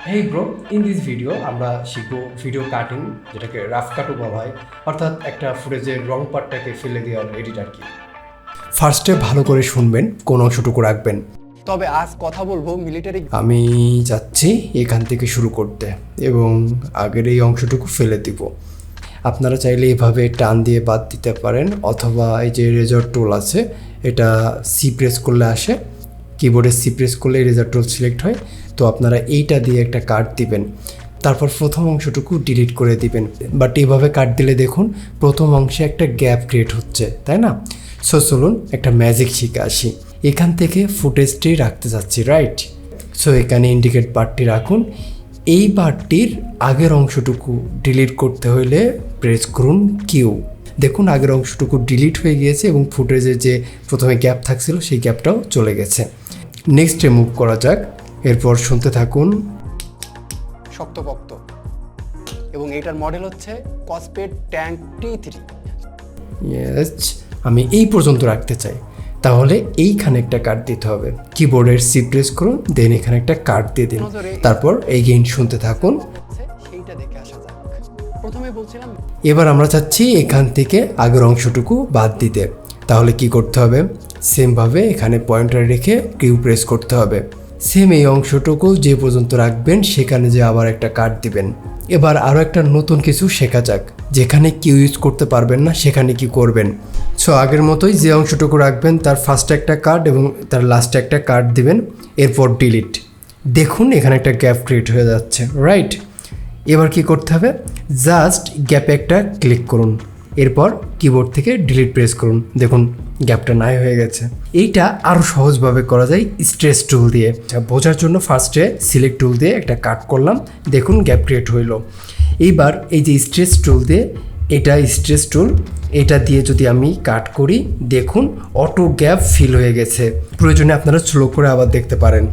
Hey bro, in this video আমরা শিখবো video cutting, যেটাকে রাফ কাটও বলা হয়, অর্থাৎ একটা ফুটেজের রং পার্টটাকে ফেলে দেওয়ার এডিট আর কি। ফার্স্টে ভালো করে শুনবেন, কোন অংশটুকু রাখবেন। তবে আজ কথা বলবো মিলিটারি। আমি যাচ্ছি এখান থেকে শুরু করতে এবং আগের এই অংশটুকু ফেলে দিব। আপনারা চাইলে এভাবে টান দিয়ে বাদ দিতে পারেন, অথবা এই যে রেজর টুল আছে, এটা সি প্রেস করলে আসে, কিবোর্ডে সি প্রেস করলে রেজর টুল সিলেক্ট হয়। তো আপনারা এইটা দিয়ে একটা কাট দিবেন, তারপর প্রথম অংশটুকু ডিলিট করে দিবেন। বাট এইভাবে কাট দিলে দেখুন প্রথম অংশে একটা গ্যাপ ক্রিয়েট হচ্ছে, তাই না? সো চলুন একটা ম্যাজিক শিখে আসি। এখান থেকে ফুটেজটি রাখতে যাচ্ছি, রাইট? সো এখানে ইন্ডিকেট পার্টটি রাখুন। এই পার্টটির আগের অংশটুকু ডিলিট করতে হলে প্রেস করুন কিউ। দেখুন আগের অংশটুকু ডিলিট হয়ে গিয়েছে এবং ফুটেজের যে প্রথমে গ্যাপ থাকছিল সেই গ্যাপটাও চলে গেছে। নেক্সটে মুভ করা যাক। এরপর শুনতে থাকুন। শক্তপোক্ত এবং এটার মডেল হচ্ছে কসপেড ট্যাঙ্ক T3। ইয়েস, আমি এই পর্যন্ত রাখতে চাই, তাহলে এইখানে একটা কাট দিতে হবে। কিবোর্ডের সি প্রেস করুন, দেন এখানে একটা কাট দিয়ে দিন, তারপর এই গেইন শুনতে থাকুন। সেইটা দেখে আসা যাক। প্রথমে বলছিলাম এবার আমরা চাচ্ছি এখান থেকে আগের অংশটুকু বাদ দিতে। তাহলে কি করতে হবে? সেমভাবে এখানে পয়েন্টার রেখে কিউ প্রেস করতে হবে। সেম এই অংশটুকু যে পর্যন্ত রাখবেন সেখানে যে আবার একটা কাট দিবেন। এবার আরও একটা নতুন কিছু শেখা যাক, যেখানে কিউ ইউজ করতে পারবেন না সেখানে কি করবেন। সো আগের মতোই যে অংশটুকু রাখবেন তার ফার্স্টে একটা কাট এবং তার লাস্টে একটা কাট দিবেন, এরপর ডিলিট। দেখুন এখানে একটা গ্যাপ ক্রিয়েট হয়ে যাচ্ছে, রাইট? এবার কি করতে হবে? জাস্ট গ্যাপে একটা ক্লিক করুন, এরপর কিবোর্ড থেকে ডিলিট প্রেস করুন। দেখুন গ্যাপটা নাই হয়ে গেছে। এইটা আরও সহজভাবে করা যায় স্ট্রেস টুল দিয়ে। বোঝার জন্য ফার্স্টে সিলেক্ট টুল দিয়ে একটা কাট করলাম, দেখুন গ্যাপ ক্রিয়েট হইল। এইবার এই যে স্ট্রেস টুল দিয়ে, এটা স্ট্রেস টুল, এটা দিয়ে যদি আমি কাট করি, দেখুন অটো গ্যাপ ফিল হয়ে গেছে। প্রয়োজনে আপনারা স্লো করে আবার দেখতে পারেন।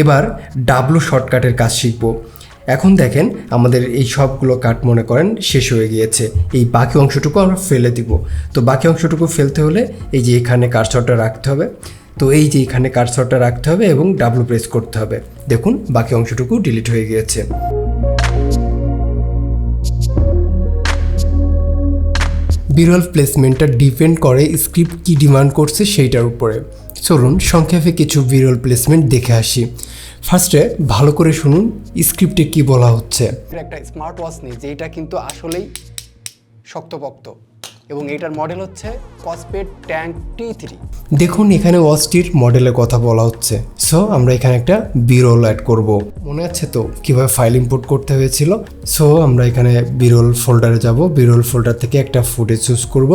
এবার ডাব্লু শর্টকাটের কাজ শিখবো। এখন দেখেন আমাদের এই সবগুলো কাট মনে করেন শেষ হয়ে গিয়েছে, এই বাকি অংশটুকু আমরা ফেলে দিব। তো বাকি অংশটুকু ফেলতে হলে এই যে এখানে কার্সরটা রাখতে হবে। তো এই যে এখানে কার্সরটা রাখতে হবে এবং ডাব্লু প্রেস করতে হবে। দেখুন বাকি অংশটুকু ডিলিট হয়ে গিয়েছে। বিরল প্লেসমেন্টটা ডিপেন্ড করে স্ক্রিপ্ট কি ডিমান্ড করছে সেইটার উপরে। চলুন সংক্ষেপে কিছু বিরল প্লেসমেন্ট দেখে আসি। ফার্স্টে ভালো করে শুনুন স্ক্রিপ্টে কি বলা হচ্ছে। একটা স্মার্ট ওয়াচ নেই যেটা কিন্তু আসলেই শক্তপোক্ত এবং এটার মডেল হচ্ছে কসপেড ট্যাঙ্ক T3। দেখুন এখানে ওয়াচটির মডেলের কথা বলা হচ্ছে। সো আমরা এখানে একটা বিরল অ্যাড করব। মনে আছে তো কিভাবে ফাইল ইম্পোর্ট করতে হয়েছিল? সো আমরা এখানে বিরল ফোল্ডারে যাব। বিরল ফোল্ডার থেকে একটা ফুটেজ চুজ করব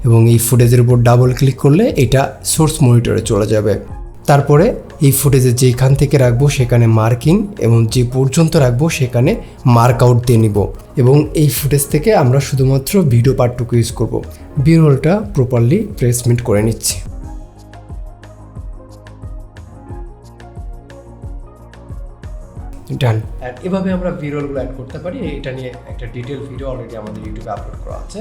এবং এই ফুটেজের উপর ডাবল ক্লিক করলে এটা সোর্স মনিটরে চলে যাবে। তারপরে এই ফুটেজে যেখান থেকে রাখবো সেখানে মার্কিং এবং যে পর্যন্ত রাখবো সেখানে মার্ক আউট দিয়ে নিব এবং এই ফুটেজ থেকে আমরা শুধুমাত্র ভিডিও পার্টটুকু ইউজ করব। বিরলটা প্রপারলি প্লেসমেন্ট করে নিচ্ছি। ডান। আর এভাবে আমরা বিরলগুলো অ্যাড করতে পারি। এটা নিয়ে একটা ডিটেল ভিডিও অলরেডি আমাদের ইউটিউবে আপলোড করা আছে।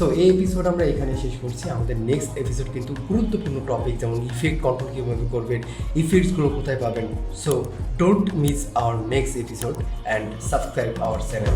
সো এই এপিসোড আমরা এখানে শেষ করছি। আমাদের নেক্সট এপিসোড কিন্তু গুরুত্বপূর্ণ টপিক, যেমন ইফেক্ট কন্ট্রোল কীভাবে করবেন, ইফেক্টসগুলো কোথায় পাবেন। So don't miss hour next episode and subscribe our channel.